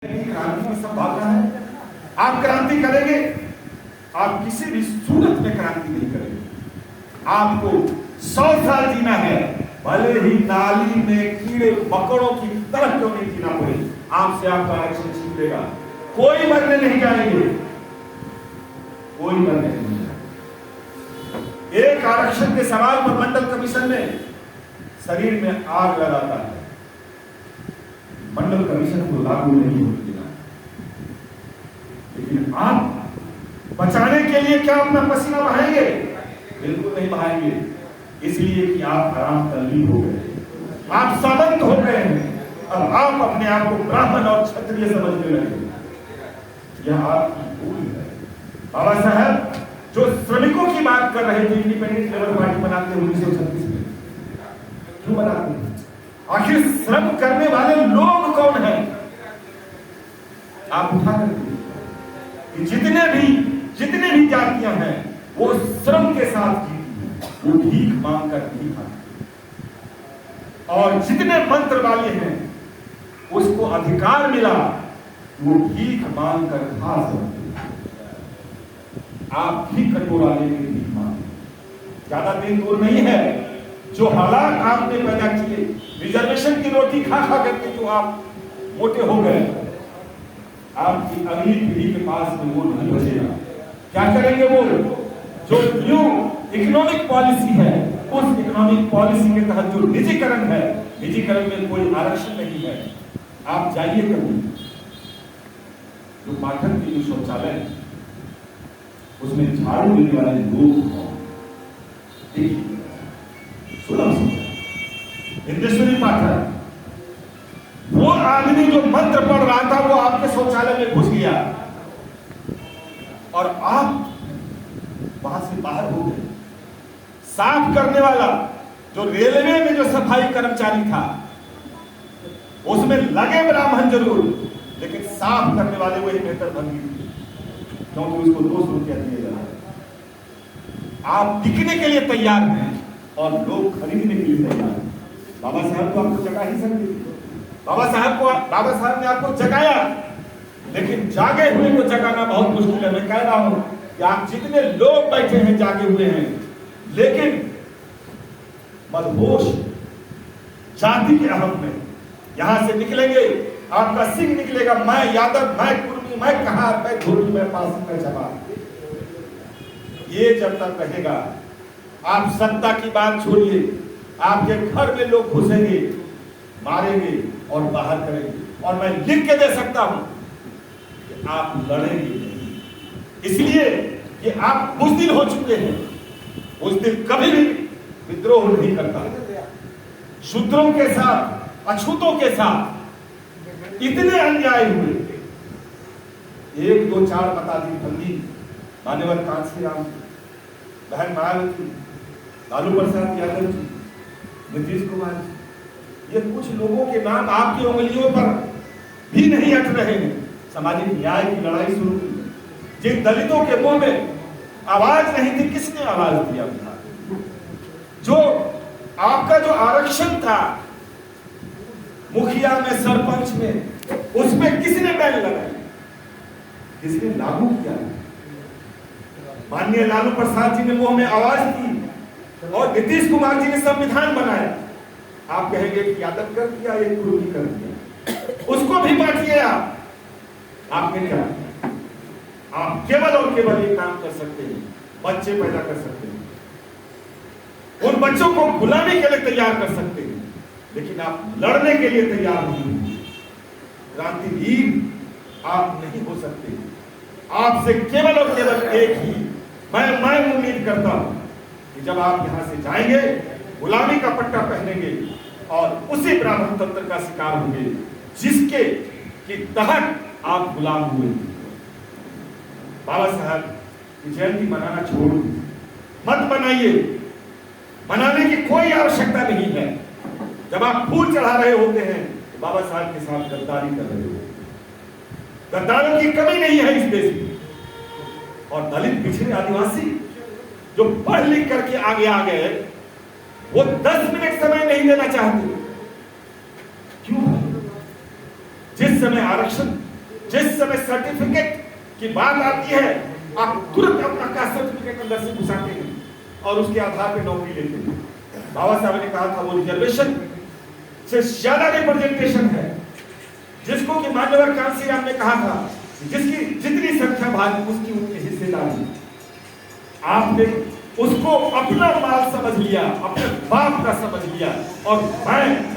क्रांति की संभावना है। आप क्रांति करेंगे, आप किसी भी सूरत में क्रांति नहीं करेंगे। आपको 100 साल जीना है, भले ही नाली में कीड़े मकोड़ों की तरह क्यों नहीं जीना पड़े, आपसे आपका आरक्षण छीन लेगा। कोई मरने नहीं जाएंगे, कोई मरने नहीं जाएंगे। एक आरक्षण के सवाल पर मंडल कमीशन ने शरीर में आग लगाता है, मंडल कमीशन को लागू नहीं होने देना। लेकिन आप बचाने के लिए क्या अपना पसीना बहाएंगे? बिल्कुल नहीं बहाएंगे, इसलिए कि आप हराम तल्लीब हो गए, आप सामंत हो गए हैं। अब आप अपने आप को ब्राह्मण और क्षत्रिय समझने लगे। यह आपकी भूल है। बाबा साहब जो श्रमिकों की बात कर रहे थे, इंडिपेंडेंट लेबर पार्टी बनाते हैं 1936 में, क्यों बनाते हैं? आखिर श्रम करने वाले लोग कौन हैं? आप उठा करके कि जितने भी जातियां हैं वो श्रम के साथ जीती हैं, वो भीख मांग कर नहीं खाती। और जितने मंत्र वाले हैं उसको अधिकार मिला, वो भीख मांग कर खा सकते हैं। आप भी कटोरा लेके भीख मांगे। ज्यादा दिन दूर नहीं है जो हालात आपने पैदा किए, रिजर्वेशन की रोटी खा खा करके जो आप मोटे हो गए, आपकी अगली पीढ़ी के पास में वो नहीं बचेगा। क्या करेंगे वो? जो न्यू इकोनॉमिक पॉलिसी है, उस इकोनॉमिक पॉलिसी के तहत जो निजीकरण है, निजीकरण में कोई आरक्षण नहीं है। आप जाइए कभी जो पाठक के जो शौचालय है उसमें झाड़ू देने वाले लोग देखिए, इंद्रेश्वरी पाठक, वो आदमी जो मंत्र पढ़ रहा था वो आपके शौचालय में घुस गया और आप वहां से बाहर हो गए। साफ करने वाला जो रेलवे में जो सफाई कर्मचारी था, उसमें लगे ब्राह्मण जरूर, लेकिन साफ करने वाले वही बेहतर भंगी थे, क्योंकि उसको 200 रुपया दिया जा रहा है। आप बिकने के लिए तैयार हैं और लोग खरीदने के लिए तैयार हैं। बाबा साहब तो आपको जगा ही सकते, बाबा साहब ने आपको जगाया, लेकिन जागे हुए को जगाना बहुत मुश्किल है। मैं कह रहा हूं कि आप जितने लोग बैठे हैं जागे हुए हैं, लेकिन मदहोश जाति के अहम में यहां से निकलेंगे, आपका सिंह निकलेगा, मैं यादव, मैं कुर्मी, मैं कहार, मैं धोबी, मैं पासी, मैं जवान। ये जब तक रहेगा, आप सत्ता की बात छोड़िए, आपके घर में लोग घुसेंगे, मारेंगे और बाहर करेंगे। और मैं लिख के दे सकता हूं कि आप लड़ेंगे, इसलिए कि आप बुज़दिल हो चुके हैं। बुज़दिल कभी भी विद्रोह नहीं करता। शूद्रों के साथ, अछूतों के साथ इतने अन्याय हुए। 1, 2, 4 मताधिक बंदी, मान्यवर कांशीराम, बहन मायावती, लालू प्रसाद यादव जी, नीतीश कुमार जी, ये कुछ लोगों के नाम आपकी उंगलियों पर भी नहीं अट रहे हैं। सामाजिक न्याय की लड़ाई शुरू की, जिन दलितों के मुंह में आवाज नहीं थी, किसने आवाज दिया था? जो आपका जो आरक्षण था मुखिया में, सरपंच में, उसमें किसने बैन लगाई? किसने लागू किया? माननीय लालू प्रसाद जी ने मुंह में आवाज दी और नीतीश कुमार जी ने संविधान बनाया। आप कहेंगे कि यादव कर दिया, एक कुर्मी कर दिया, उसको भी बांटिए। आपने क्या? आप केवल और केवल एक काम कर सकते हैं, बच्चे पैदा कर सकते हैं, उन बच्चों को गुलामी के लिए तैयार कर सकते हैं, लेकिन आप लड़ने के लिए तैयार नहीं। क्रांतिवीर आप नहीं हो सकते। आपसे केवल और केवल एक ही मैं उम्मीद करता हूं कि जब आप यहां से जाएंगे, गुलामी का पट्टा पहनेंगे और उसी ब्राह्मण तंत्र का शिकार होंगे जिसके के तहत आप गुलाम हुए। बाबा साहब की जयंती मनाना छोड़ मत बनाइए, मनाने की कोई आवश्यकता नहीं है। जब आप फूल चढ़ा रहे होते हैं तो बाबा साहब के साथ गद्दारी कर रहे हो। गद्दारों की कमी नहीं है इस देश में। और दलित, पिछड़े, आदिवासी जो पढ़ लिख करके आगे आ गए, वो 10 मिनट समय नहीं देना चाहते। क्यों? जिस समय आरक्षण जिस समय सर्टिफिकेट की बात आती है, आप तुरंत अपना कास्ट सर्टिफिकेट अंदर से घुसाते हैं और उसके आधार पर नौकरी लेते हैं। बाबा साहब ने कहा था वो रिजर्वेशन से ज्यादा रिप्रेजेंटेशन है, जिसको कि मान्यवर कांसीराम ने कहा था जिसकी जितनी संख्या भारी उसकी उतनी हिस्सेदारी। आपने उसको अपना माल समझ लिया, अपने बाप का समझ लिया और मैं